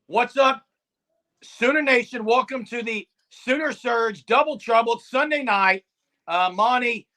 What's up, Sooner Nation? Welcome to the Sooner Surge Double Trouble Sunday night. Monty,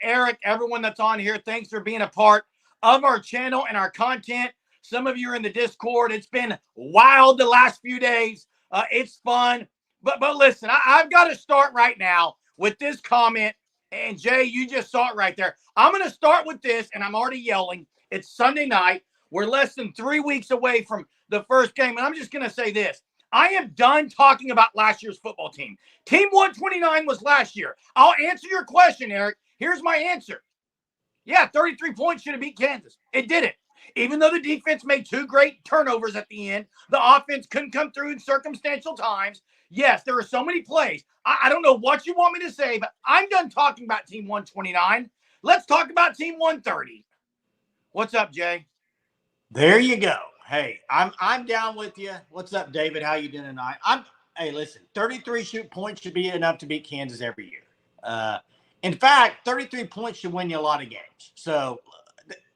Eric, everyone that's on here, thanks for being a part of our channel and our content. Some of you are in the Discord. It's been wild the last few days. It's fun. But listen, I've got to start right now with this comment. And Jay, you just saw it right there. I'm going to start with this, and I'm already yelling. It's Sunday night. We're less than 3 weeks away from the first game. And I'm just going to say this. I am done talking about last year's football team. Team 129 was last year. I'll answer your question, Eric. Here's my answer. Yeah, 33 points should have beat Kansas. It didn't. Even though the defense made 2 great turnovers at the end, the offense couldn't come through in circumstantial times. Yes, there were so many plays. I don't know what you want me to say, but I'm done talking about Team 129. Let's talk about Team 130. What's up, Jay? There you go. Hey, I'm down with you. What's up, David? How you doing tonight? Hey, listen, 33 points should be enough to beat Kansas every year. In fact, 33 points should win you a lot of games. So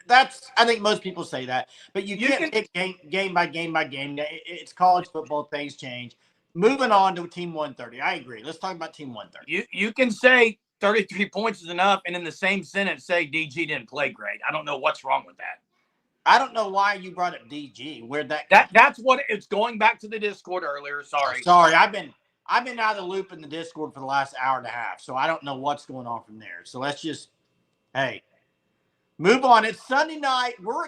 I think most people say that, but you can't pick game by game by game. It's college football. Things change. Moving on to Team 130. I agree. Let's talk about Team 130. You can say 33 points is enough, and in the same sentence say DG didn't play great. I don't know what's wrong with that. I don't know why you brought up DG. Where'd that's what it's going back to the Discord earlier. Sorry. I've been out of the loop in the Discord for the last hour and a half, so I don't know what's going on from there. So let's just move on. It's Sunday night. We're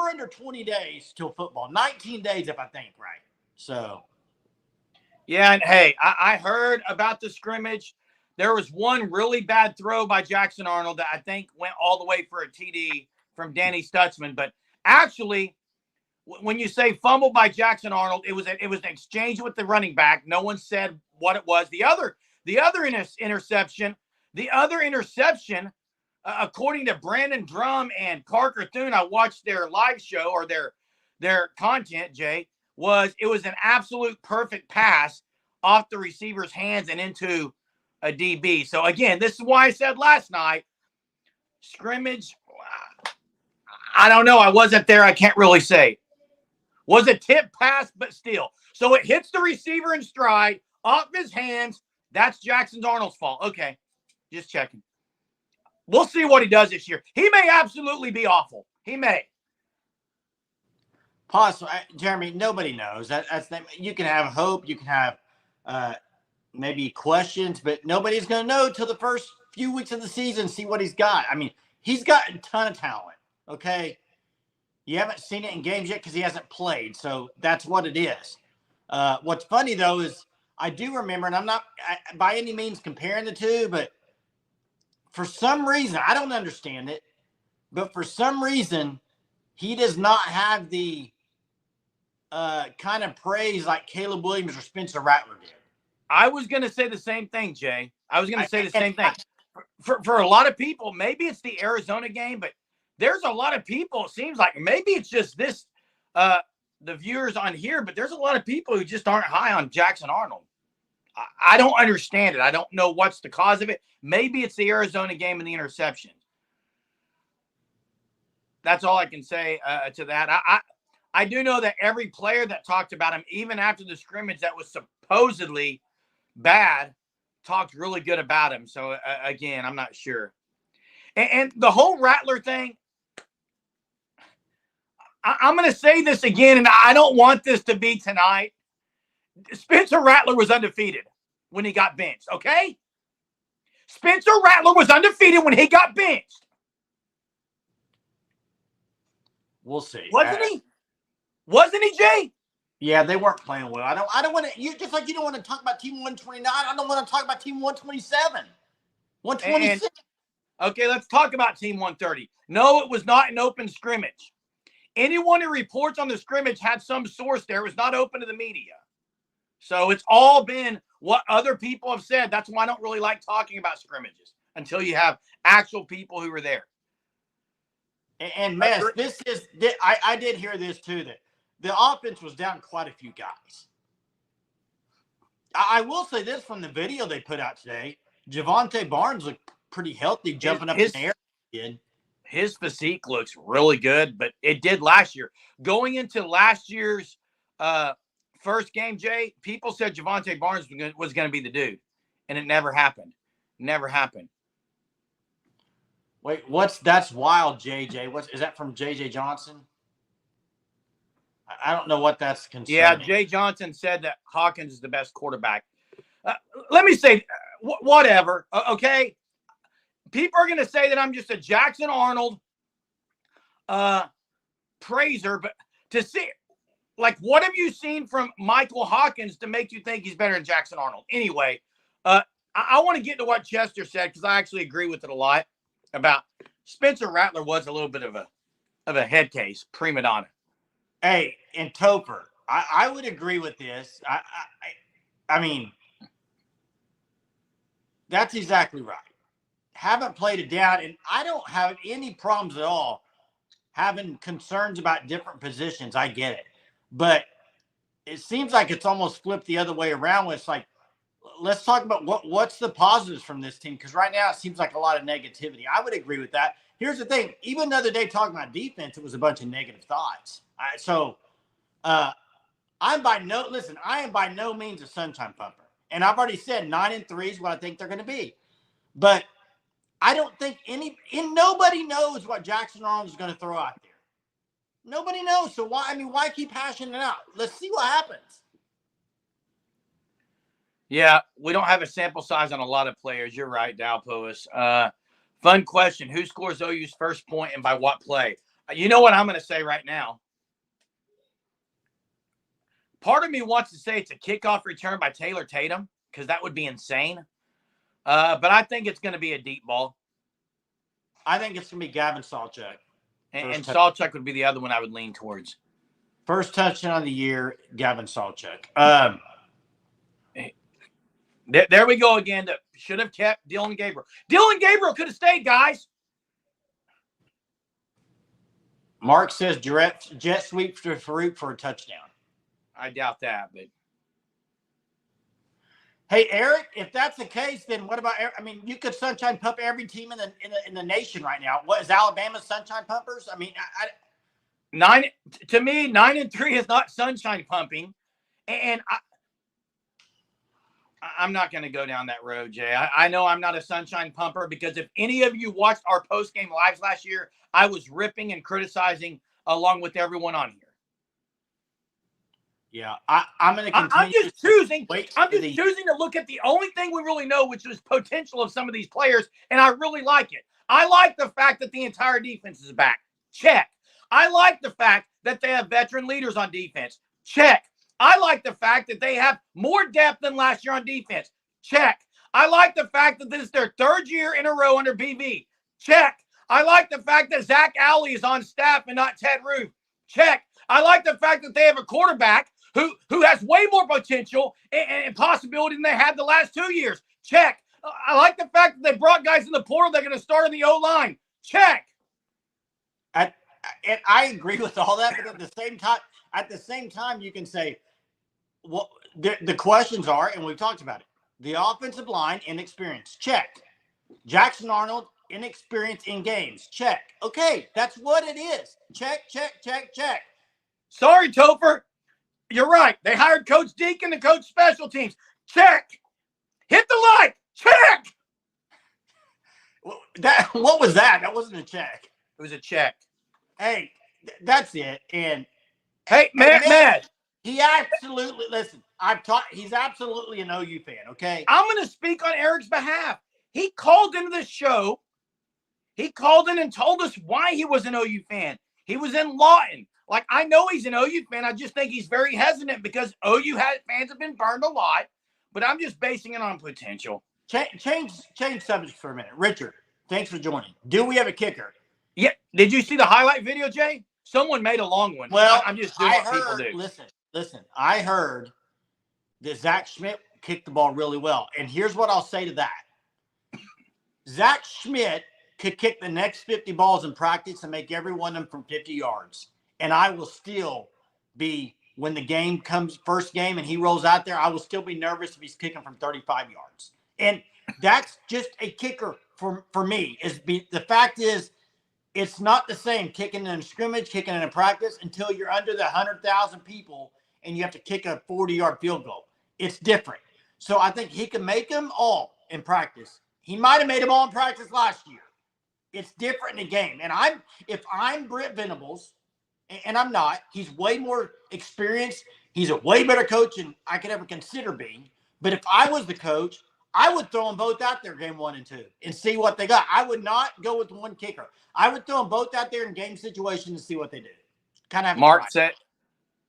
under 20 days till football. 19 days if I think right. So yeah, and hey, I heard about the scrimmage. There was one really bad throw by Jackson Arnold that I think went all the way for a TD from Danny Stutzman, but actually, when you say fumble by Jackson Arnold, it was an exchange with the running back. No one said what it was. The other interception, according to Brandon Drum and Parker Thune, I watched their live show or their content, Jay, it was an absolute perfect pass off the receiver's hands and into a DB. So again, this is why I said last night, scrimmage, I don't know. I wasn't there. I can't really say. Was a tip pass, but still. So it hits the receiver in stride, off his hands. That's Jackson Arnold's fault. Okay, just checking. We'll see what he does this year. He may absolutely be awful. He may. Possible, Jeremy. Nobody knows. You can have hope. You can have maybe questions, but nobody's going to know till the first few weeks of the season. See what he's got. I mean, he's got a ton of talent. Okay, you haven't seen it in games yet because he hasn't played, so that's what it is. What's funny though is I do remember, and I'm not by any means comparing the two, but for some reason I don't understand it, but for some reason he does not have the kind of praise like Caleb Williams or Spencer Rattler did. I was going to say the same thing, Jay. I was going to say the same thing. For a lot of people, maybe it's the Arizona game, but there's a lot of people, it seems like maybe it's just this, the viewers on here, but there's a lot of people who just aren't high on Jackson Arnold. I don't understand it. I don't know what's the cause of it. Maybe it's the Arizona game and the interception. That's all I can say to that. I do know that every player that talked about him, even after the scrimmage that was supposedly bad, talked really good about him. So, again, I'm not sure. And the whole Rattler thing, I'm going to say this again, and I don't want this to be tonight. Spencer Rattler was undefeated when he got benched, okay? Spencer Rattler was undefeated when he got benched. We'll see. Wasn't he? Wasn't he, Jay? Yeah, they weren't playing well. I don't want to. You just like you don't want to talk about Team 129. I don't want to talk about Team 127, 126. Okay, let's talk about Team 130. No, it was not an open scrimmage. Anyone who reports on the scrimmage had some source there. It was not open to the media. So it's all been what other people have said. That's why I don't really like talking about scrimmages until you have actual people who were there. And man, I did hear this too, that the offense was down quite a few guys. I will say this from the video they put out today. Javonte Barnes looked pretty healthy, jumping up in the air. His physique looks really good, but it did last year. Going into last year's first game, Jay, people said Javonte Barnes was going to be the dude, and it never happened. Never happened. Wait, that's wild, JJ. Is that from JJ Johnson? I don't know what that's concerning. Yeah, Jay Johnson said that Hawkins is the best quarterback. Let me say, whatever, okay? People are going to say that I'm just a Jackson Arnold praiser, but to see, like, what have you seen from Michael Hawkins to make you think he's better than Jackson Arnold? Anyway, I want to get to what Chester said because I actually agree with it a lot about Spencer Rattler was a little bit of a head case, prima donna. Hey, and Topher, I would agree with this. I mean, that's exactly right. Haven't played it down, and I don't have any problems at all having concerns about different positions. I get it. But it seems like it's almost flipped the other way around where it's like, let's talk about what's the positives from this team, because right now it seems like a lot of negativity. I would agree with that. Here's the thing. Even the other day talking about defense, it was a bunch of negative thoughts. I am by no means a sunshine pumper. And I've already said 9-3 is what I think they're going to be. But I don't think nobody knows what Jackson Arnold is going to throw out there. Nobody knows. So why keep hashing it out? Let's see what happens. Yeah, we don't have a sample size on a lot of players. You're right, Dalpois. Fun question. Who scores OU's first point and by what play? You know what I'm going to say right now? Part of me wants to say it's a kickoff return by Taylor Tatum because that would be insane. But I think it's going to be a deep ball. I think it's going to be Gavin Sawchuk. And Sawchuk would be the other one I would lean towards. First touchdown of the year, Gavin Sawchuk. There we go again. Should have kept Dylan Gabriel. Dylan Gabriel could have stayed, guys. Mark says jet sweep to Farouk for a touchdown. I doubt that, but hey, Eric, if that's the case, then what about? I mean, you could sunshine pump every team in the nation right now. What is Alabama's sunshine pumpers? I mean, 9-3 is not sunshine pumping, and I'm not going to go down that road, Jay. I know I'm not a sunshine pumper because if any of you watched our post-game lives last year, I was ripping and criticizing along with everyone on here. Yeah, I'm going to continue. I'm just choosing to look at the only thing we really know, which is potential of some of these players, and I really like it. I like the fact that the entire defense is back. Check. I like the fact that they have veteran leaders on defense. Check. I like the fact that they have more depth than last year on defense. Check. I like the fact that this is their third year in a row under BV. Check. I like the fact that Zach Alley is on staff and not Ted Roof. Check. I like the fact that they have a quarterback who has way more potential and possibility than they had the last 2 years. Check. I like the fact that they brought guys in the portal that are going to start in the O-line. Check. And I agree with all that, but at the same time, you can say, well, the questions are, and we've talked about it, the offensive line, inexperience. Check. Jackson Arnold, inexperience in games. Check. Okay, that's what it is. Check, check, check, check. Sorry, Topher. You're right. They hired Coach Deacon to coach special teams. Check. Hit the like. Check. What was that? That wasn't a check. It was a check. Hey, that's it. And hey, Matt. He absolutely he's absolutely an OU fan. Okay. I'm going to speak on Eric's behalf. He called into the show. He called in and told us why he was an OU fan. He was in Lawton. Like, I know he's an OU fan. I just think he's very hesitant because OU fans have been burned a lot. But I'm just basing it on potential. Change subject for a minute. Richard, thanks for joining. Do we have a kicker? Yeah. Did you see the highlight video, Jay? Someone made a long one. Well, I'm just doing what people do. Listen. I heard that Zach Schmidt kicked the ball really well. And here's what I'll say to that. Zach Schmidt could kick the next 50 balls in practice and make every one of them from 50 yards. And I will still be, when the game comes, first game, and he rolls out there, I will still be nervous if he's kicking from 35 yards. And that's just a kicker for me. The fact is, it's not the same kicking in a scrimmage, kicking in a practice until you're under the 100,000 people and you have to kick a 40-yard field goal. It's different. So I think he can make them all in practice. He might have made them all in practice last year. It's different in a game. And if I'm Brent Venables, and I'm not, he's way more experienced. He's a way better coach than I could ever consider being. But if I was the coach, I would throw them both out there game 1 and 2 and see what they got. I would not go with one kicker. I would throw them both out there in game situations and see what they do. Kind of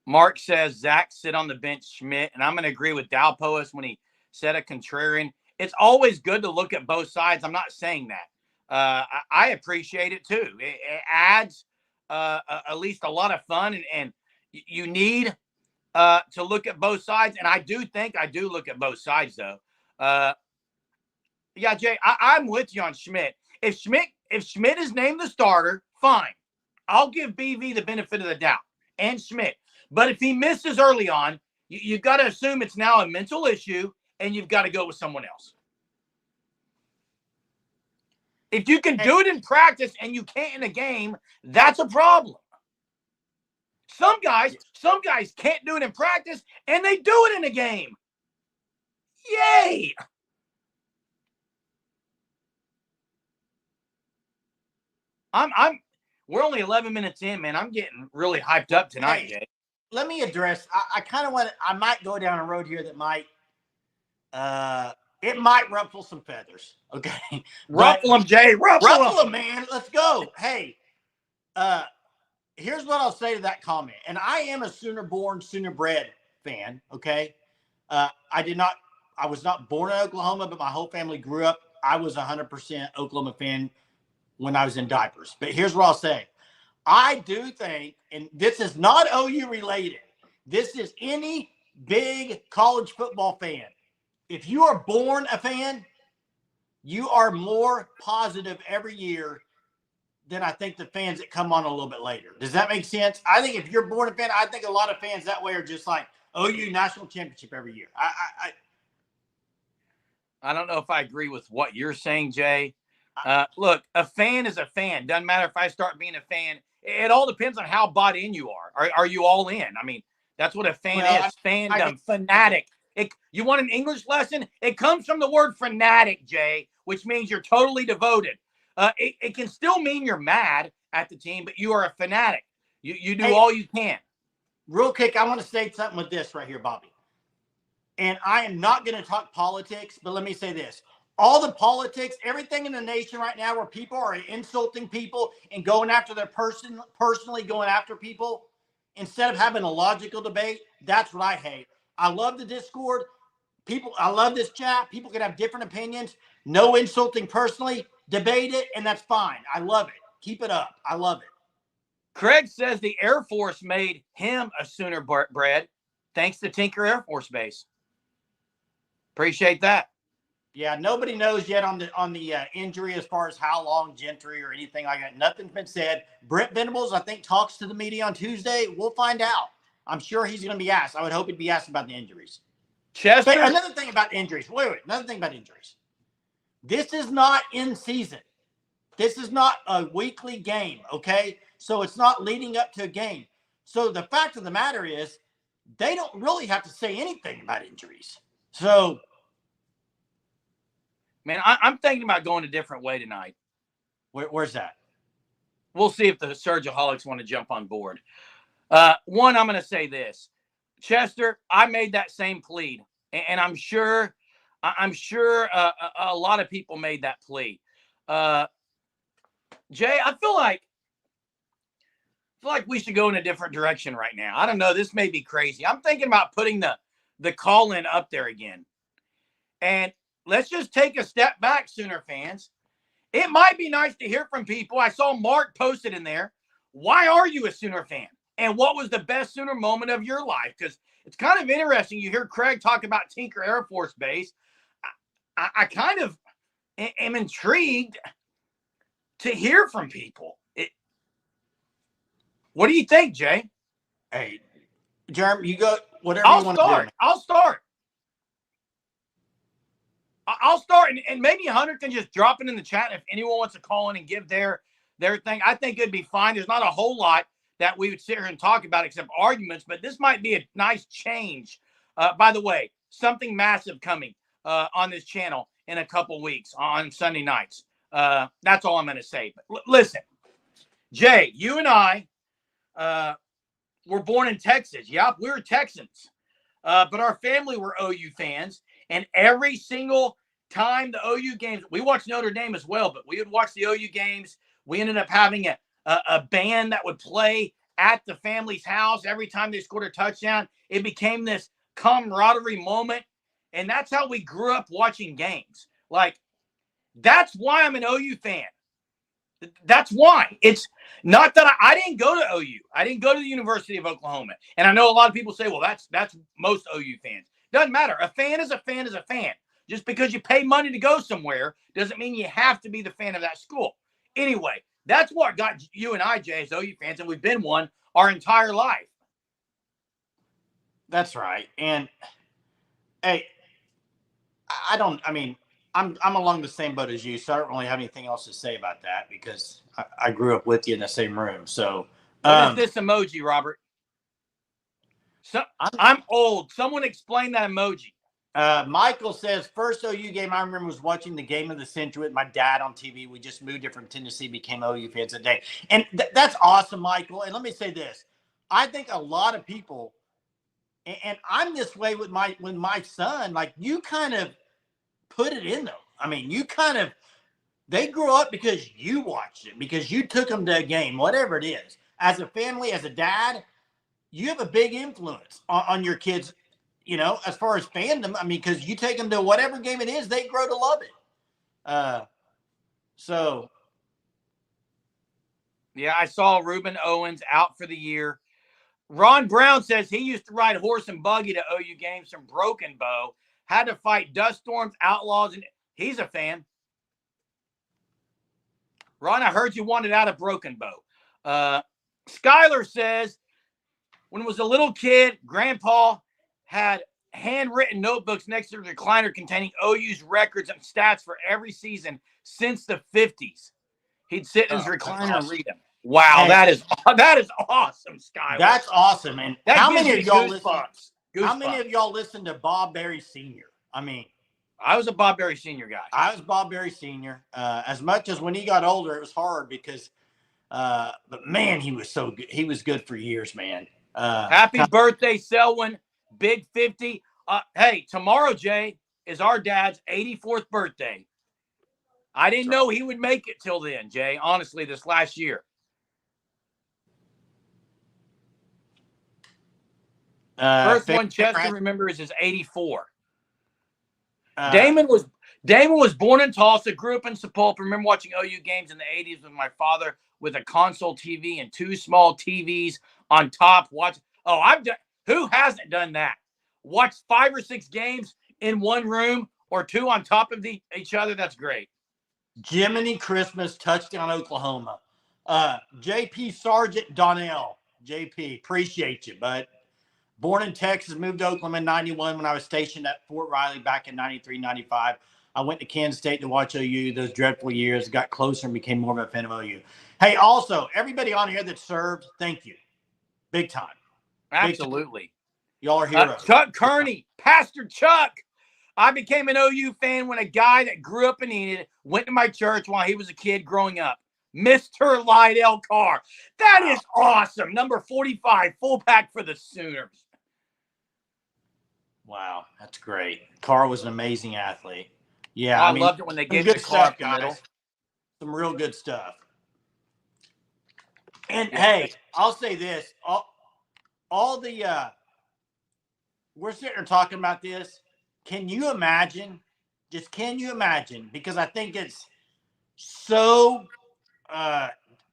Mark says Zach sit on the bench, Schmidt, and I'm going to agree with Dalpois when he said a contrarian. It's always good to look at both sides. I'm not saying that. I appreciate it too. It adds at least a lot of fun, and you need to look at both sides. And I do look at both sides though. Yeah, Jay, I'm with you on Schmidt. If Schmidt is named the starter, fine. I'll give BV the benefit of the doubt and Schmidt. But if he misses early on, you've got to assume it's now a mental issue, and you've got to go with someone else. If you can do it in practice and you can't in a game, that's a problem. Some guys can't do it in practice, and they do it in a game. Yay! We're only 11 minutes in, man. I'm getting really hyped up tonight, Jay. Let me address. I kind of want. I might go down a road here that might. It might ruffle some feathers. Okay, ruffle them, Jay. Ruffle them, man. Let's go. Hey, here's what I'll say to that comment. And I am a Sooner-born, Sooner-bred fan. Okay, I was not born in Oklahoma, but my whole family grew up. I was 100% Oklahoma fan when I was in diapers. But here's what I'll say. I do think, and this is not OU related, this is any big college football fan. If you are born a fan, you are more positive every year than I think the fans that come on a little bit later. Does that make sense? I think if you're born a fan, I think a lot of fans that way are just like OU national championship every year. I don't know if I agree with what you're saying, Jay. Look, a fan is a fan. Doesn't matter if I start being a fan. It all depends on how bought in you are. Are you all in? I mean, that's what a fan is. Fandom, fanatic. You want an English lesson? It comes from the word fanatic, Jay, which means you're totally devoted. It can still mean you're mad at the team, but you are a fanatic. You do all you can. Real quick, I want to say something with this right here, Bobby. And I am not going to talk politics, but let me say this. All the politics, everything in the nation right now where people are insulting people and going after their personally going after people instead of having a logical debate, that's what I hate. I love the Discord. I love this chat. People can have different opinions. No insulting personally. Debate it, and that's fine. I love it. Keep it up. I love it. Craig says the Air Force made him a Sooner bred thanks to Tinker Air Force Base. Appreciate that. Yeah, nobody knows yet on the injury as far as how long Gentry or anything like that. Nothing's been said. Brent Venables, I think, talks to the media on Tuesday. We'll find out. I'm sure he's going to be asked. I would hope he'd be asked about the injuries. Chester. But another thing about injuries. Wait. Another thing about injuries. This is not in season. This is not a weekly game, okay? So it's not leading up to a game. So the fact of the matter is they don't really have to say anything about injuries. So, man, I'm thinking about going a different way tonight. Where's that? We'll see if the Surgeaholics want to jump on board. One, I'm going to say this. Chester, I made that same plea, and I'm sure a lot of people made that plea. Jay, I feel like we should go in a different direction right now. I don't know. This may be crazy. I'm thinking about putting the call-in up there again. And let's just take a step back, Sooner fans. It might be nice to hear from people. I saw Mark posted in there. Why are you a Sooner fan? And what was the best Sooner moment of your life? Because it's kind of interesting. You hear Craig talk about Tinker Air Force Base. I kind of am intrigued to hear from people. What do you think, Jay? Hey, Jeremy, you go whatever you want to do. I'll start, and maybe Hunter can just drop it in the chat if anyone wants to call in and give their thing. I think it'd be fine. There's not a whole lot that we would sit here and talk about except arguments, but this might be a nice change. By the way, something massive coming on this channel in a couple weeks on Sunday nights. That's all I'm going to say. But listen, Jay, you and I were born in Texas. Yep, we were Texans. But our family were OU fans. And every single time the OU games, we watched Notre Dame as well, but we would watch the OU games. We ended up having a band that would play at the family's house every time they scored a touchdown. It became this camaraderie moment. And that's how we grew up watching games. Like, that's why I'm an OU fan. That's why. It's not that I didn't go to OU. I didn't go to the University of Oklahoma. And I know a lot of people say, well, that's most OU fans. Doesn't matter. A fan is a fan is a fan. Just because you pay money to go somewhere doesn't mean you have to be the fan of that school. Anyway, that's what got you and I, Jay, as OU fans, and we've been one our entire life. That's right. And hey, I'm along the same boat as you, so I don't really have anything else to say about that because I grew up with you in the same room. So what is this emoji, Robert? So I'm old. Someone explain that emoji. Michael says, first OU game I remember was watching the game of the century with my dad on TV. We just moved here from Tennessee, became OU fans that day. And that's awesome, Michael. And let me say this. I think a lot of people, and I'm this way with my son, like you kind of put it in them. I mean, they grew up because you watched it, because you took them to a game, whatever it is. As a family, as a dad, you have a big influence on your kids, as far as fandom. I mean, because you take them to whatever game it is, they grow to love it. So. Yeah, I saw Reuben Owens out for the year. Ron Brown says he used to ride horse and buggy to OU games from Broken Bow. Had to fight dust storms, outlaws, and he's a fan. Ron, I heard you wanted out of Broken Bow. Skylar says, when I was a little kid, Grandpa had handwritten notebooks next to the recliner containing OU's records and stats for every season since the 50s. He'd sit in his recliner and read them. Wow, hey, that is awesome, Skylar. That's awesome. And how many of y'all listen to Bob Berry Sr.? I mean, I was a Bob Berry Sr. guy. I was Bob Berry Sr. As much as when he got older, it was hard because, but man, he was so good. He was good for years, man. Happy birthday, Selwyn. Big 50. Hey, tomorrow, Jay, is our dad's 84th birthday. I didn't know he would make it till then, Jay, honestly, this last year. First one Chester remembers is 84. Damon was born in Tulsa, grew up in Sepulpa. Remember watching OU games in the 80s with my father with a console TV and two small TVs on top. Who hasn't done that? Watched 5 or 6 games in one room or two on top of each other. That's great. Jiminy Christmas, touchdown Oklahoma. JP Sergeant Donnell. JP, appreciate you, bud. Born in Texas, moved to Oklahoma in 91 when I was stationed at Fort Riley back in 93, 95. I went to Kansas State to watch OU those dreadful years, got closer and became more of a fan of OU. Hey, also, everybody on here that served, thank you. Big time. Absolutely. Big time. Y'all are heroes. Chuck Kearney, Pastor Chuck. I became an OU fan when a guy that grew up in Enid went to my church while he was a kid growing up. Mr. Lydell Carr. That is awesome. Number 45, fullback for the Sooners. Wow, that's great. Carr was an amazing athlete. Yeah, I loved it when they gave it to Carr up the middle. Some real good stuff. And hey, I'll say this: all the we're sitting here talking about this. Can you imagine? Just can you imagine? Because I think it's so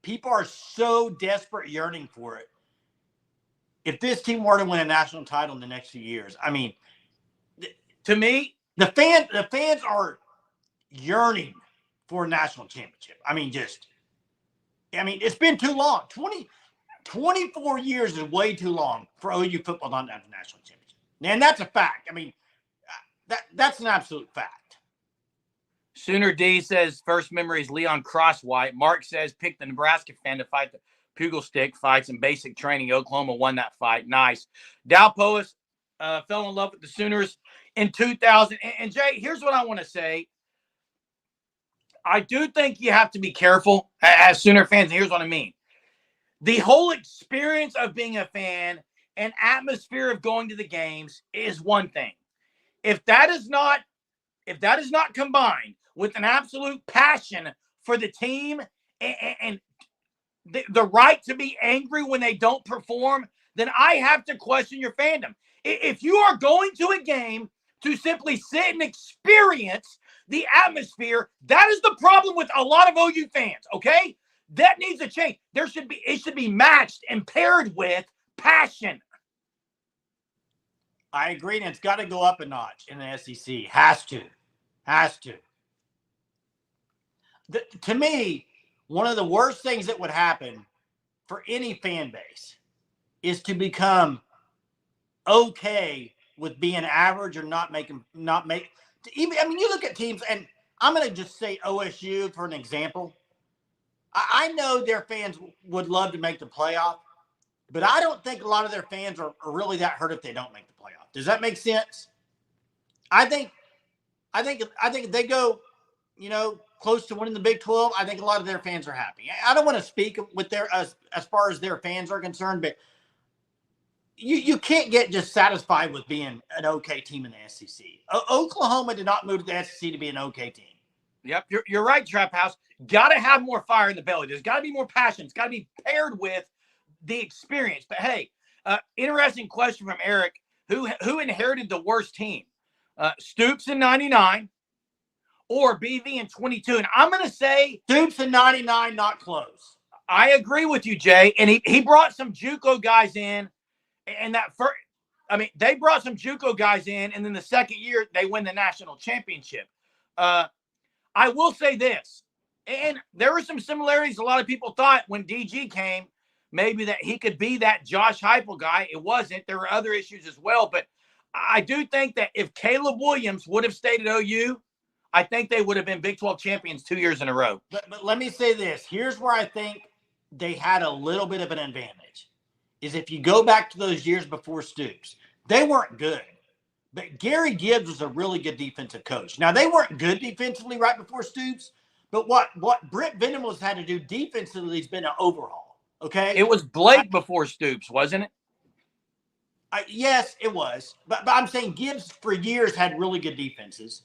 people are so desperate, yearning for it. If this team were to win a national title in the next few years, I mean, to me, the fans are yearning for a national championship. I mean, it's been too long. 24 years is way too long for OU football not to have a national championship. And that's a fact. I mean, that's an absolute fact. Sooner D says first memory is Leon Crosswhite. Mark says pick the Nebraska fan to fight the pugil stick fights and basic training. Oklahoma won that fight. Nice. Dow Pois fell in love with the Sooners in 2000. And Jay, here's what I want to say. I do think you have to be careful as Sooner fans. And here's what I mean. The whole experience of being a fan and atmosphere of going to the games is one thing. If that is not combined with an absolute passion for the team and the right to be angry when they don't perform, then I have to question your fandom. If you are going to a game to simply sit and experience the atmosphere, that is the problem with a lot of OU fans, okay? That needs to change. It should be matched and paired with passion. I agree, and it's got to go up a notch in the SEC. Has to. To me, one of the worst things that would happen for any fan base is to become okay with being average or not make. Even, I mean, you look at teams, and I'm going to just say OSU for an example. I know their fans would love to make the playoff, but I don't think a lot of their fans are really that hurt if they don't make the playoff. Does that make sense? I think if they go, close to winning the Big 12, I think a lot of their fans are happy. I don't want to speak with their as far as their fans are concerned, but you can't get just satisfied with being an okay team in the SEC. Oklahoma did not move to the SEC to be an okay team. Yep, you're right, Trap House. Got to have more fire in the belly. There's got to be more passion. It's got to be paired with the experience. But hey, interesting question from Eric. Who inherited the worst team? Stoops in 99 or BV in 22? And I'm going to say Stoops in 99, not close. I agree with you, Jay. And he brought some JUCO guys in. And they brought some JUCO guys in. And then the second year, they win the national championship. I will say this, and there were some similarities. A lot of people thought when DG came, maybe that he could be that Josh Heupel guy. It wasn't. There were other issues as well. But I do think that if Caleb Williams would have stayed at OU, I think they would have been Big 12 champions 2 years in a row. But let me say this. Here's where I think they had a little bit of an advantage, is if you go back to those years before Stoops, they weren't good. But Gary Gibbs was a really good defensive coach. Now, they weren't good defensively right before Stoops, but what Brent Venables had to do defensively has been an overhaul, okay? It was Blake before Stoops, wasn't it? Yes, it was. But I'm saying Gibbs for years had really good defenses,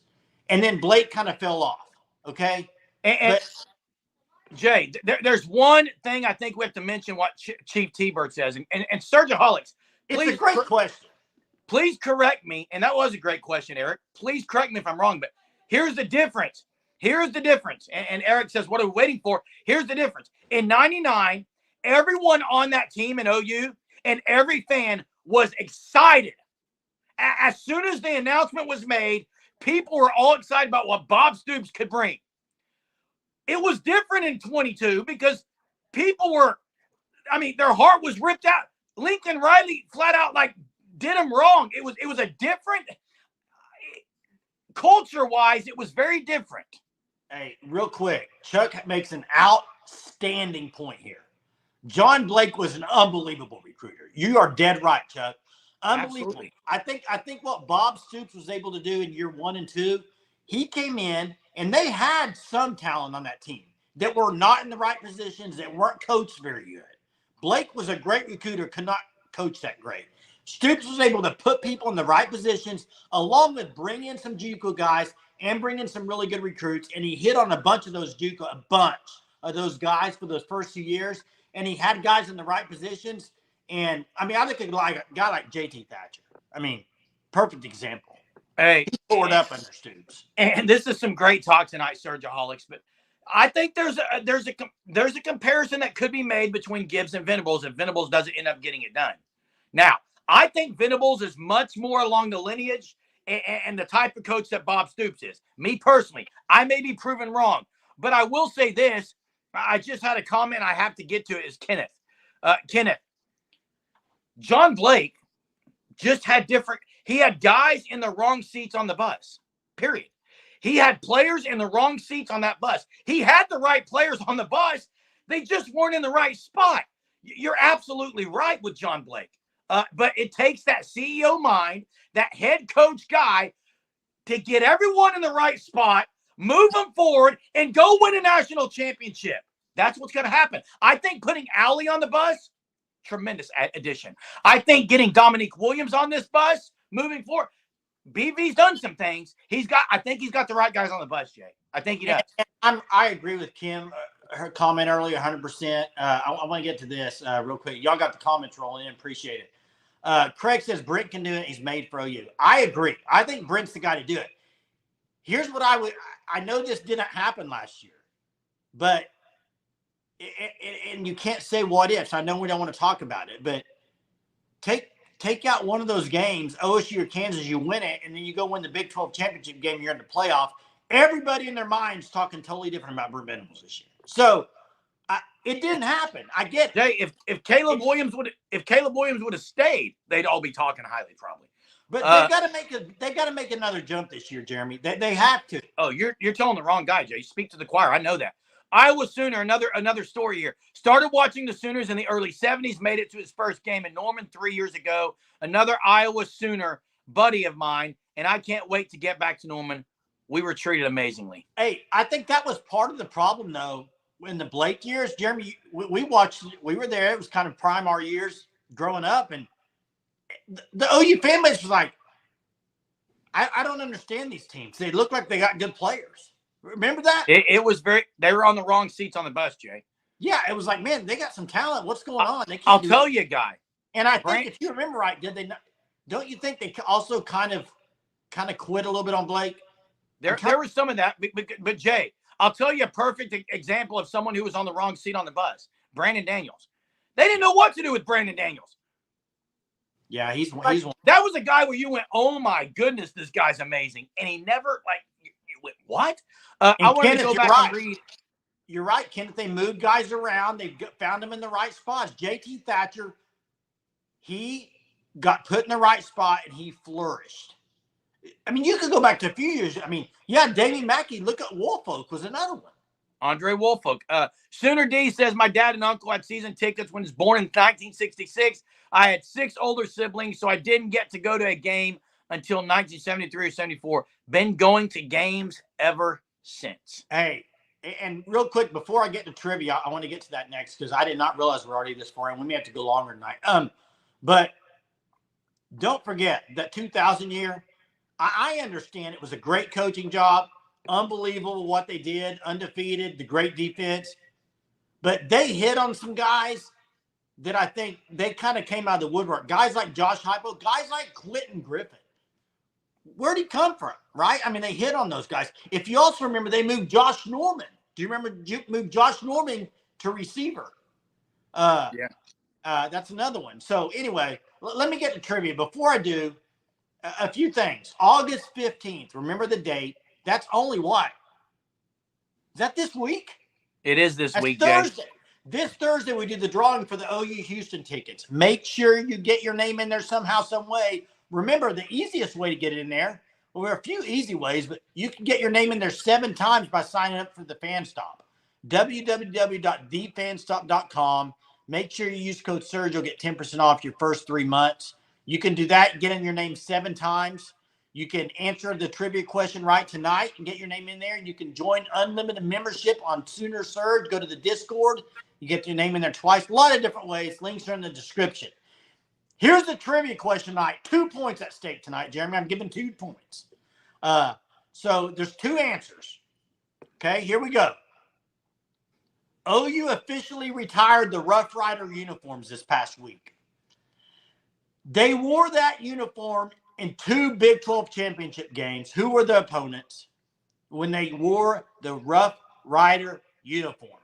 and then Blake kind of fell off, okay? Jay, there's one thing I think we have to mention what Chief T-Bird says, and Surgeaholics. It's a great question. Please correct me, and that was a great question, Eric. Please correct me if I'm wrong, but here's the difference. And Eric says, what are we waiting for? Here's the difference. In 99, everyone on that team in OU and every fan was excited. As soon as the announcement was made, people were all excited about what Bob Stoops could bring. It was different in 22 because people were, their heart was ripped out. Lincoln Riley flat out did him wrong. It was a different culture-wise. It was very different. Hey, real quick, Chuck makes an outstanding point here. John Blake was an unbelievable recruiter. You are dead right, Chuck. Unbelievable. Absolutely. I think what Bob Stoops was able to do in year 1 and 2, he came in and they had some talent on that team that were not in the right positions, that weren't coached very good. Blake was a great recruiter, could not coach that great. Stoops was able to put people in the right positions, along with bring in some JUCO guys and bring in some really good recruits. And he hit on a bunch of those guys for those first few years. And he had guys in the right positions. And I think a guy like JT Thatcher. Perfect example. Hey, he poured up under Stoops. And this is some great talk tonight, Surgeaholics. But I think there's a comparison that could be made between Gibbs and Venables if Venables doesn't end up getting it done. Now, I think Venables is much more along the lineage and the type of coach that Bob Stoops is. Me personally, I may be proven wrong, but I will say this. I just had a comment I have to get to. It is Kenneth. Kenneth, John Blake just had he had guys in the wrong seats on the bus, period. He had players in the wrong seats on that bus. He had the right players on the bus. They just weren't in the right spot. You're absolutely right with John Blake. But it takes that CEO mind, that head coach guy, to get everyone in the right spot, move them forward, and go win a national championship. That's what's going to happen. I think putting Allie on the bus, tremendous addition. I think getting Dominique Williams on this bus, moving forward. BV's done some things. I think he's got the right guys on the bus, Jay. I think he does. I agree with Kim. Her comment earlier, 100%. I want to get to this real quick. Y'all got the comments rolling in. Appreciate it. Craig says Brent can do it. He's made for OU. I agree. I think Brent's the guy to do it. Here's what I know this didn't happen last year, but and you can't say what ifs. I know we don't want to talk about it, but take out one of those games, OSU or Kansas, you win it, and then you go win the Big 12 championship game. You're in the playoff. Everybody in their mind's talking totally different about Brent Venables this year. So it didn't happen. I get it. Jay, if Caleb Williams would have stayed, they'd all be talking highly, probably. But they've got to make another jump this year, Jeremy. They have to. Oh, you're telling the wrong guy, Jay. Speak to the choir. I know that. Iowa Sooner, another story here. Started watching the Sooners in the early 70s, made it to his first game in Norman 3 years ago. Another Iowa Sooner buddy of mine, and I can't wait to get back to Norman. We were treated amazingly. Hey, I think that was part of the problem, though, in the Blake years. Jeremy, we watched, we were there. It was kind of prime our years growing up, and the OU fan base was like, I don't understand these teams. They look like they got good players. Remember that? It was they were on the wrong seats on the bus, Jay. Yeah, it was like, man, they got some talent. What's going on? I'll tell you, guy. And I think if you remember right, did they not? Don't you think they also kind of quit a little bit on Blake? There was some of that, but Jay, I'll tell you a perfect example of someone who was on the wrong seat on the bus. Brandon Daniels. They didn't know what to do with Brandon Daniels. Yeah, he's one. That was a guy where you went, oh my goodness, this guy's amazing, and he never you went, what? I wanted to go back and read. You're right, Kenneth. They moved guys around. They found them in the right spots. JT Thatcher, he got put in the right spot and he flourished. I mean, you could go back to a few years. I mean, yeah, Davey Mackey. Look at Woolfolk was another one. Andre Woolfolk. Sooner D says my dad and uncle had season tickets when he was born in 1966. I had 6 older siblings, so I didn't get to go to a game until 1973 or 74. Been going to games ever since. Hey, and real quick, before I get to trivia, I want to get to that next because I did not realize we're already this far, and we may have to go longer tonight. But don't forget that 2000 year, I understand it was a great coaching job, unbelievable what they did, undefeated, the great defense. But they hit on some guys that I think they kind of came out of the woodwork. Guys like Josh Heupel, guys like Quentin Griffin. Where'd he come from, right? I mean, they hit on those guys. If you also remember, they moved Josh Norman. Do you remember moved Josh Norman to receiver? Yeah. That's another one. So anyway, let me get to trivia. Before I do, a few things. August 15th, remember the date. That's only what? Is that this week? It is this week, Thursday. Jay. This Thursday, we do the drawing for the OU Houston tickets. Make sure you get your name in there somehow, some way. Remember, the easiest way to get it in there, well, there are a few easy ways, but you can get your name in there 7 times by signing up for the Fan Stop. www.thefanstop.com. Make sure you use code SURGE. You'll get 10% off your first 3 months. You can do that, get in your name 7 times. You can answer the trivia question right tonight and get your name in there. You can join unlimited membership on Sooner Surge. Go to the Discord. You get your name in there twice. A lot of different ways. Links are in the description. Here's the trivia question tonight. 2 points at stake tonight, Jeremy. I'm giving 2 points. So there's 2 answers. Okay, here we go. OU officially retired the Rough Rider uniforms this past week. They wore that uniform in 2 Big 12 championship games. Who were the opponents when they wore the Rough Rider uniforms?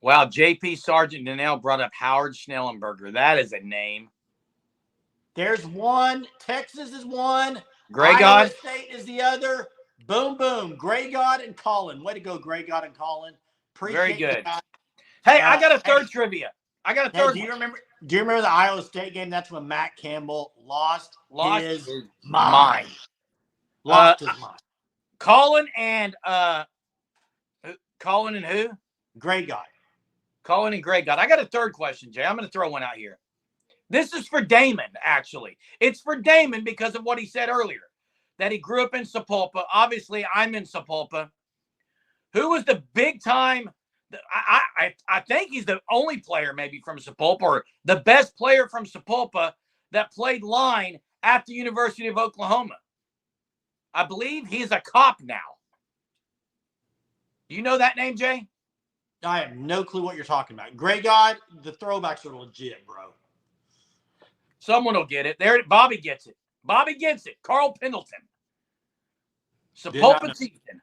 Wow, J.P. Sargent Donnell brought up Howard Schnellenberger. That is a name. There's one. Texas is one. Gray Iowa God State is the other. Boom, boom. Gray God and Colin. Way to go, Gray God and Colin. Very good. Hey, I got a third trivia. I got a third. Do you remember the Iowa State game? That's when Matt Campbell lost his mind. Lost his mind. Colin and who? Gray God. Colin and Greg God. I got a third question, Jay. I'm going to throw one out here. This is for Damon, actually. It's for Damon because of what he said earlier, that he grew up in Sapulpa. Obviously, I'm in Sapulpa. Who was the big time? I think he's the only player maybe from Sapulpa, or the best player from Sapulpa that played line at the University of Oklahoma. I believe he's a cop now. Do you know that name, Jay? I have no clue what you're talking about. Gray God, the throwbacks are legit, bro. Someone will get it. There, Bobby gets it. Bobby gets it. Carl Pendleton. Sapulpa season.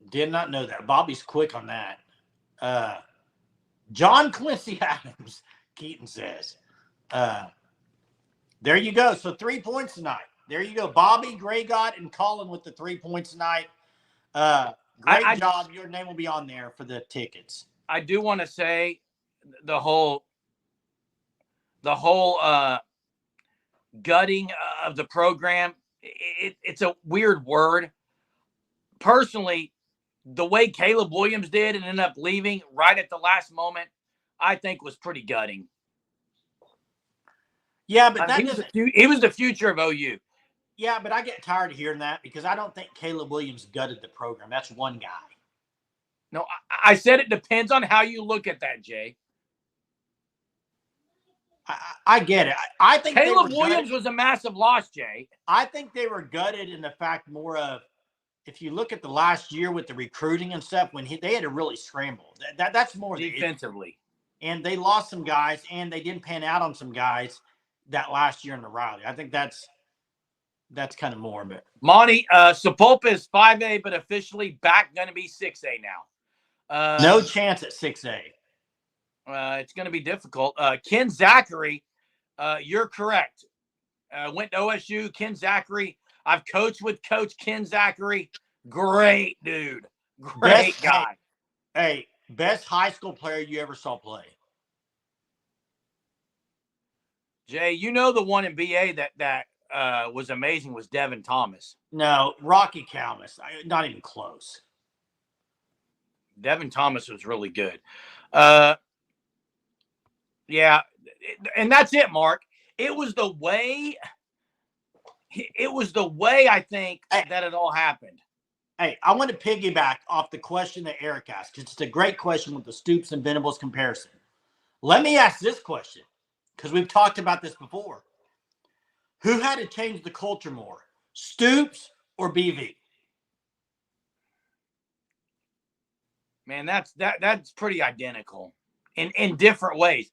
Did not know that. Bobby's quick on that. John Quincy Adams, Keaton says. There you go. So 3 points tonight. There you go. Bobby, Gray God, and Colin with the 3 points tonight. Great job. Your name will be on there for the tickets. I do want to say the whole gutting of the program, it's a weird word. Personally, the way Caleb Williams did and ended up leaving right at the last moment, I think was pretty gutting. Yeah, but he was the future of OU. Yeah, but I get tired of hearing that because I don't think Caleb Williams gutted the program. That's one guy. No, I said it depends on how you look at that, Jay. I get it. I think Caleb Williams was a massive loss, Jay. I think they were gutted in the fact more of, if you look at the last year with the recruiting and stuff, when they had to really scramble. That's more defensively. And they lost some guys, and they didn't pan out on some guys that last year in the Raleigh. I think that's kind of more of it. Monty, Sapulpa is 5A, but officially back going to be 6A now. No chance at 6A. It's going to be difficult. Ken Zachary, you're correct. Went to OSU. Ken Zachary. I've coached with Coach Ken Zachary. Great dude. Great guy. Hey, best high school player you ever saw play. Jay, you know the one in BA that was amazing was Devin Thomas. No, Rocky Calmus. Not even close. Devin Thomas was really good. Yeah, and that's it, Mark. It was the way I think that it all happened. Hey, I want to piggyback off the question that Eric asked, because it's a great question with the Stoops and Venables comparison. Let me ask this question, because we've talked about this before. Who had to change the culture more, Stoops or BV? Man, that's pretty identical in different ways.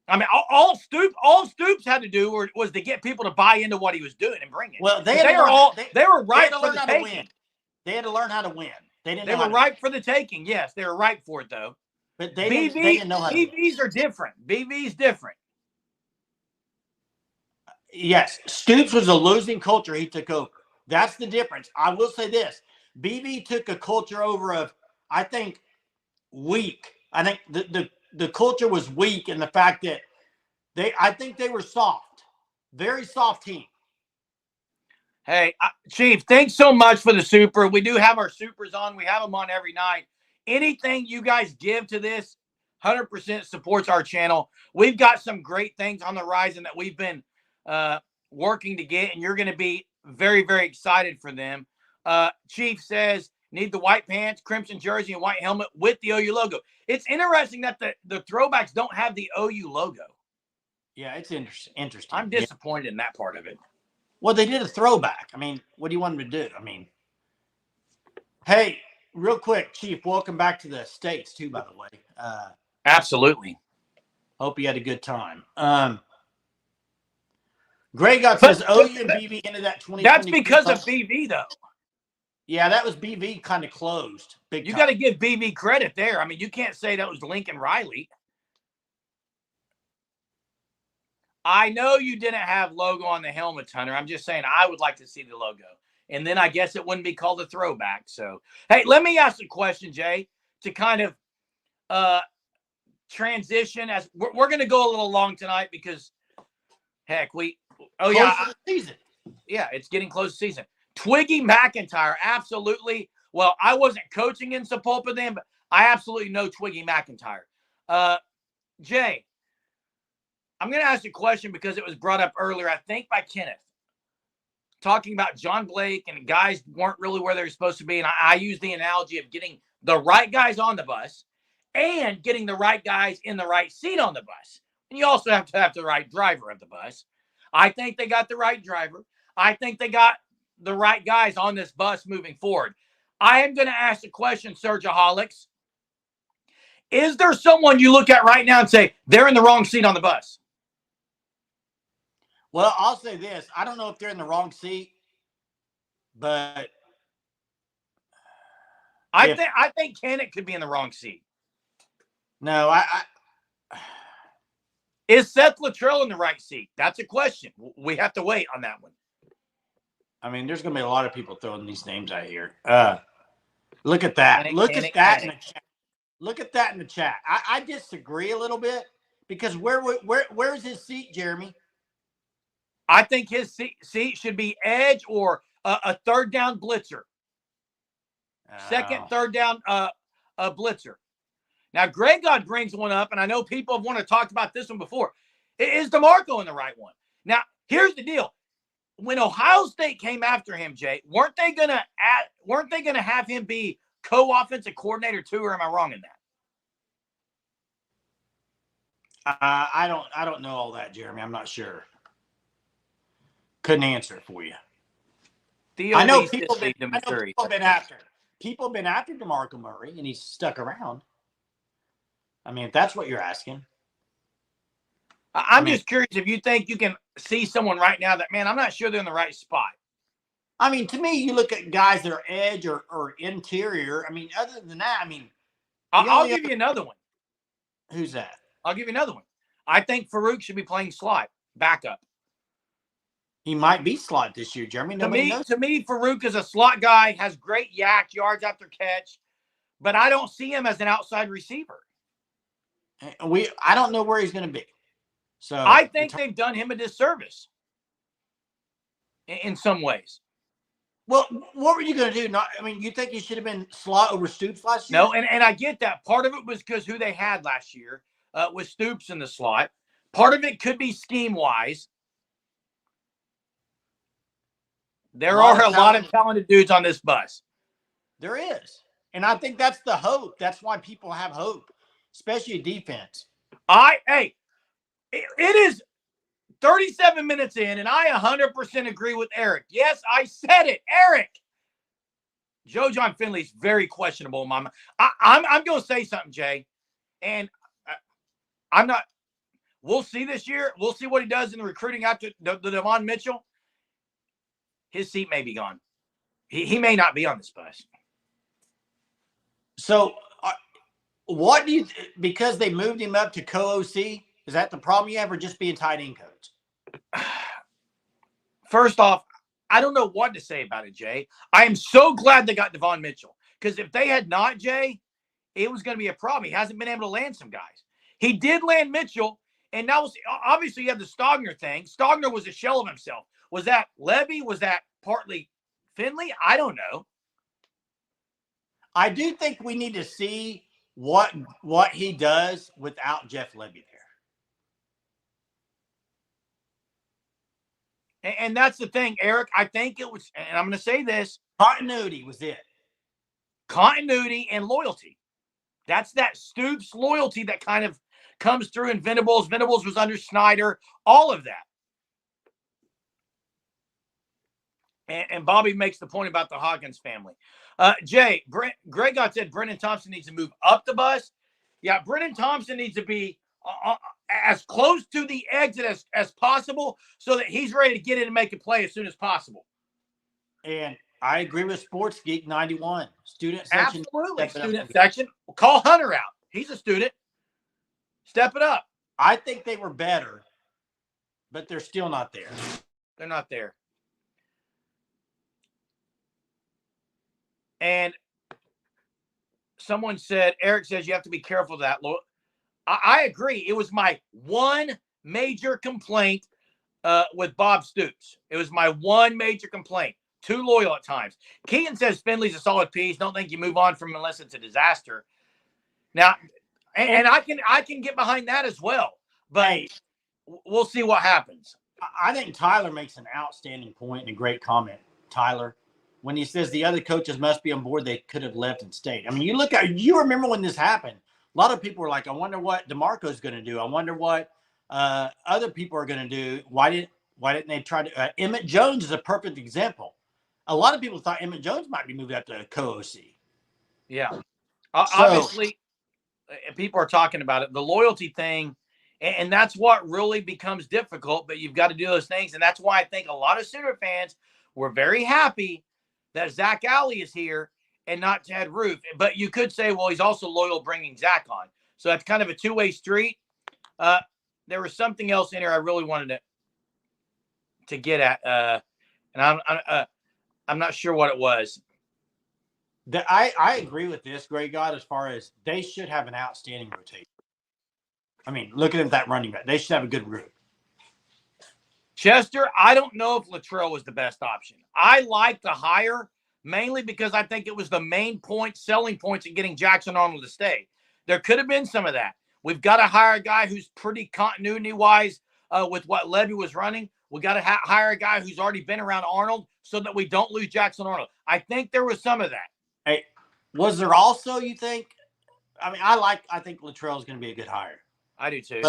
I mean, all Stoops had to do was to get people to buy into what he was doing and bring it. Well, they were ripe for the taking. They had to learn how to win. They were ripe for the taking. Yes, they were ripe for it though. But they didn't know how to win. BVs are different. BV's different. Yes, Stoops was a losing culture. He took over. That's the difference. I will say this: BV took a culture over of, I think, weak. I think the culture was weak in the fact that I think they were soft, very soft team. Hey, Chief, thanks so much for the super. We do have our supers on. We have them on every night. Anything you guys give to this 100% supports our channel. We've got some great things on the horizon that we've been working to get, and you're going to be very, very excited for them. Chief says, need the white pants, crimson jersey, and white helmet with the OU logo. It's interesting that the throwbacks don't have the OU logo. Yeah, it's interesting. I'm disappointed in that part of it. Well, they did a throwback. I mean, what do you want them to do? I mean, hey, real quick, Chief, welcome back to the States too, by the way. Absolutely. Hope you had a good time. Greg says OU and BV into that 2020. That's because of BV, though. Yeah, that was BV kind of closed. You got to give BV credit there. I mean, you can't say that was Lincoln Riley. I know you didn't have logo on the helmets, Hunter. I'm just saying I would like to see the logo. And then I guess it wouldn't be called a throwback. So, hey, let me ask a question, Jay, to kind of transition. As we're going to go a little long tonight because, heck, season. Yeah, it's getting close to season. Twiggy McIntyre, absolutely. Well, I wasn't coaching in Sapulpa then, but I absolutely know Twiggy McIntyre. Jay, I'm going to ask you a question because it was brought up earlier, I think by Kenneth, talking about John Blake and guys weren't really where they were supposed to be. And I use the analogy of getting the right guys on the bus and getting the right guys in the right seat on the bus. And you also have to have the right driver of the bus. I think they got the right driver. I think they got the right guys on this bus moving forward. I am going to ask a question, Surgeaholics. Is there someone you look at right now and say, they're in the wrong seat on the bus? Well, I'll say this. I don't know if they're in the wrong seat, but I think Kenneth could be in the wrong seat. No, Is Seth Luttrell in the right seat? That's a question. We have to wait on that one. I mean, there's going to be a lot of people throwing these names out here. Look at that. Look at that in the chat. Look at that in the chat. I disagree a little bit because where's his seat, Jeremy? I think his seat should be edge or a third down blitzer. Second, third down blitzer. Now, Greg God brings one up, and I know people have wanted to talk about this one before. Is DeMarco in the right one? Now, here's the deal. When Ohio State came after him, Jay, weren't they gonna have him be co-offensive coordinator too, or am I wrong in that? I don't know all that, Jeremy. I'm not sure. Couldn't answer it for you. I know people have been after. People have been after DeMarco Murray, and he's stuck around. I mean, if that's what you're asking. I'm just curious if you think you can see someone right now that, man, I'm not sure they're in the right spot. I mean, to me, you look at guys that are edge or interior. I mean, other than that, I mean. I'll give you another one. Who's that? I'll give you another one. I think Farouk should be playing slot, backup. He might be slot this year, Jeremy. To me, Farouk is a slot guy, has great yak, yards after catch, but I don't see him as an outside receiver. I don't know where he's going to be. So I think they've done him a disservice in some ways. Well, what were you going to do? You think he should have been slot over Stoops last year? No, and I get that. Part of it was because who they had last year with Stoops in the slot. Part of it could be scheme-wise. There are a lot of talented dudes on this bus. There is. And I think that's the hope. That's why people have hope, especially defense. It is 37 minutes in, and I 100% agree with Eric. Yes, I said it. Eric. Joe John Finley's very questionable, Mama. I'm going to say something, Jay. And I'm not – we'll see this year. We'll see what he does in the recruiting after the Devon Mitchell. His seat may be gone. He may not be on this bus. So what do you – because they moved him up to co-OC, is that the problem you have, or just being tight end coach? First off, I don't know what to say about it, Jay. I am so glad they got Devon Mitchell, because if they had not, Jay, it was going to be a problem. He hasn't been able to land some guys. He did land Mitchell, and now obviously you have the Stogner thing. Stogner was a shell of himself. Was that Levy? Was that partly Finley? I don't know. I do think we need to see what he does without Jeff Levy there. And that's the thing, Eric. I think it was, and I'm going to say this. Continuity was it. Continuity and loyalty. That's that Stoops loyalty that kind of comes through in Venables. Venables was under Snyder. All of that. And Bobby makes the point about the Hawkins family. Jay, Greg Gott said Brennan Thompson needs to move up the bus. Yeah, Brennan Thompson needs to be as close to the exit as possible so that he's ready to get in and make a play as soon as possible. And I agree with Sports Geek 91. Student section. Absolutely. Student section. We'll call Hunter out. He's a student. Step it up. I think they were better, but they're still not there. They're not there. And someone said, Eric says you have to be careful of that. I agree. It was my one major complaint with Bob Stoops. It was my one major complaint. Too loyal at times. Keaton says Finley's a solid piece. Don't think you move on from him unless it's a disaster. Now, And I can get behind that as well. But hey, we'll see what happens. I think Tyler makes an outstanding point and a great comment, Tyler, when he says the other coaches must be on board. They could have left and stayed. I mean, you remember when this happened. A lot of people were like, I wonder what DeMarco's going to do. I wonder what other people are going to do. Why didn't they try to Emmett Jones is a perfect example. A lot of people thought Emmett Jones might be moved up to co-OC. Yeah. So, Obviously, people are talking about it. The loyalty thing, and that's what really becomes difficult, but you've got to do those things. And that's why I think a lot of Sooner fans were very happy that Zach Alley is here and not Ted Roof. But you could say, well, he's also loyal bringing Zach on. So that's kind of a two-way street. There was something else in here I really wanted to get at, and I'm not sure what it was. I agree with this, Greg God, as far as they should have an outstanding rotation. I mean, looking at that running back, they should have a good group. Chester, I don't know if Latrell was the best option. I like the hire mainly because I think it was the main point, selling points in getting Jackson Arnold to stay. There could have been some of that. We've got to hire a guy who's pretty continuity-wise with what Levy was running. We got to hire a guy who's already been around Arnold so that we don't lose Jackson Arnold. I think there was some of that. Hey, was there also, you think? I mean, I think Latrell is going to be a good hire. I do too.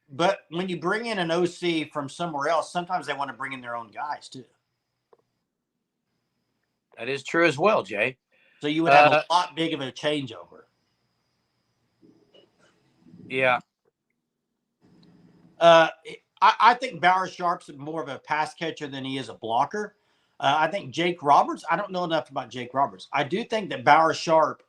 But when you bring in an OC from somewhere else, sometimes they want to bring in their own guys too. That is true as well, Jay. So you would have a lot big of a changeover. Yeah. I think Bauer Sharp's more of a pass catcher than he is a blocker. I think Jake Roberts, I don't know enough about Jake Roberts. I do think that Bauer Sharp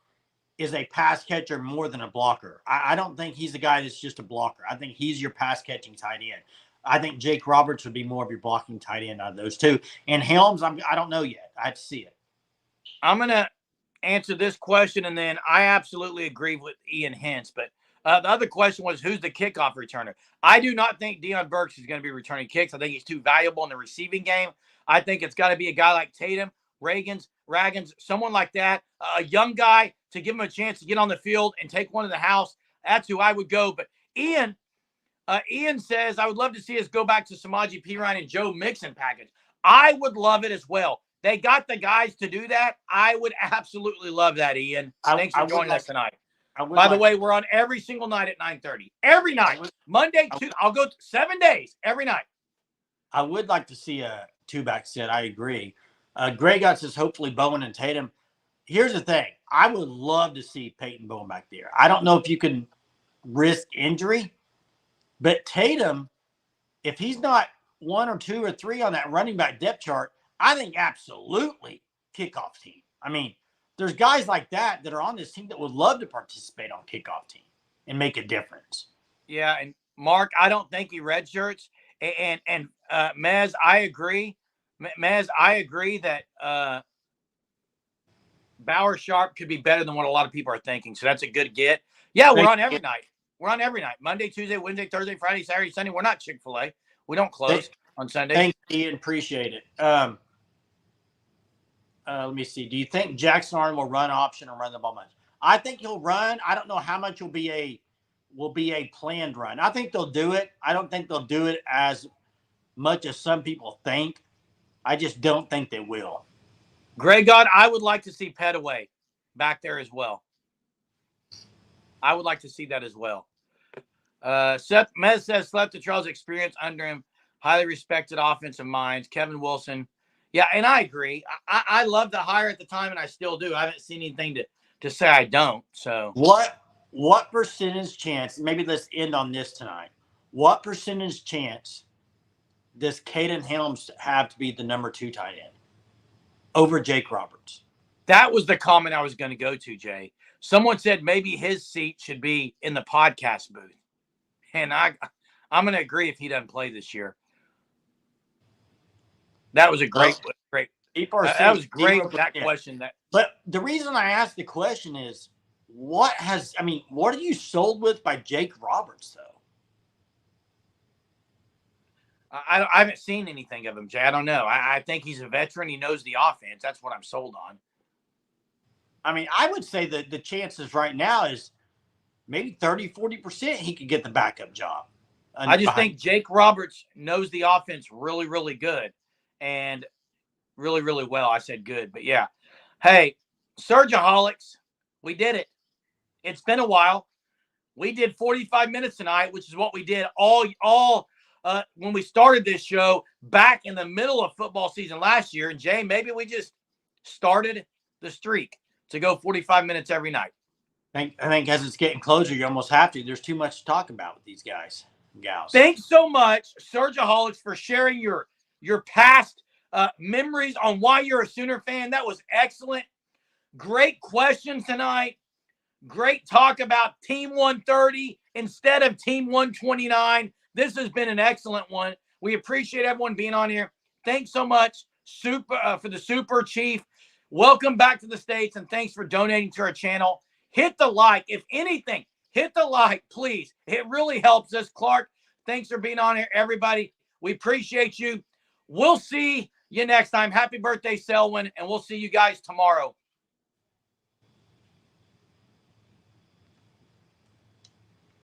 is a pass catcher more than a blocker. I don't think he's a guy that's just a blocker. I think he's your pass catching tight end. I think Jake Roberts would be more of your blocking tight end out of those two. And Helms, I don't know yet. I have to see it. I'm going to answer this question, and then I absolutely agree with Ian Hintz. But the other question was, who's the kickoff returner? I do not think Deion Burks is going to be returning kicks. I think he's too valuable in the receiving game. I think it's got to be a guy like Tatum, Raggins, someone like that, a young guy to give him a chance to get on the field and take one to the house. That's who I would go. But Ian says, I would love to see us go back to Samaje Perine and Joe Mixon package. I would love it as well. They got the guys to do that. I would absolutely love that, Ian. Thanks for joining us tonight. By the way, we're on every single night at 9:30. Every night. Monday, Tuesday. I'll go 7 days, every night. I would like to see a two-back set. I agree. Greg got says, hopefully Bowen and Tatum. Here's the thing. I would love to see Peyton Bowen back there. I don't know if you can risk injury, but Tatum, if he's not 1 or 2 or 3 on that running back depth chart, I think absolutely kickoff team. I mean, there's guys like that are on this team that would love to participate on kickoff team and make a difference. Yeah, and Mark, I don't think he redshirts. And Mez, I agree. Mez, I agree that Bauer Sharp could be better than what a lot of people are thinking. So that's a good get. Yeah, we're on every night. We're on every night. Monday, Tuesday, Wednesday, Thursday, Friday, Saturday, Sunday. We're not Chick-fil-A. We don't close on Sunday. Thanks, Ian. Appreciate it. Let me see. Do you think Jackson Arnold will run option or run the ball much? I think he'll run. I don't know how much will be a planned run. I think they'll do it. I don't think they'll do it as much as some people think. I just don't think they will. Greg God, I would like to see Petaway back there as well. I would like to see that as well. Seth Mez says Slep to Charles' experience under him, highly respected offensive minds. Kevin Wilson. Yeah, and I agree. I love the hire at the time, and I still do. I haven't seen anything to say I don't. So what percentage chance, maybe let's end on this tonight. What percentage chance does Caden Helms have to be the number 2 tight end over Jake Roberts? That was the comment I was going to go to, Jay. Someone said maybe his seat should be in the podcast booth. And I'm going to agree if he doesn't play this year. That was a great. That was great. That question. But the reason I asked the question is, what are you sold with by Jake Roberts though? I haven't seen anything of him, Jay. I don't know. I think he's a veteran. He knows the offense. That's what I'm sold on. I mean, I would say that the chances right now is maybe 30-40% he could get the backup job. I just think Jake Roberts knows the offense really, really good and really, really well. I said good, but yeah. Hey, Surgeaholics, we did it. It's been a while. We did 45 minutes tonight, which is what we did all when we started this show back in the middle of football season last year. And Jay, maybe we just started the streak to go 45 minutes every night. I think as it's getting closer, you almost have to. There's too much to talk about with these guys and gals. Thanks so much, Surgeaholics, for sharing your past memories on why you're a Sooner fan. That was excellent. Great questions tonight. Great talk about Team 130 instead of Team 129. This has been an excellent one. We appreciate everyone being on here. Thanks so much, for the Super Chief. Welcome back to the States, and thanks for donating to our channel. Hit the like. If anything, hit the like, please. It really helps us. Clark, thanks for being on here, everybody. We appreciate you. We'll see you next time. Happy birthday, Selwyn, and we'll see you guys tomorrow.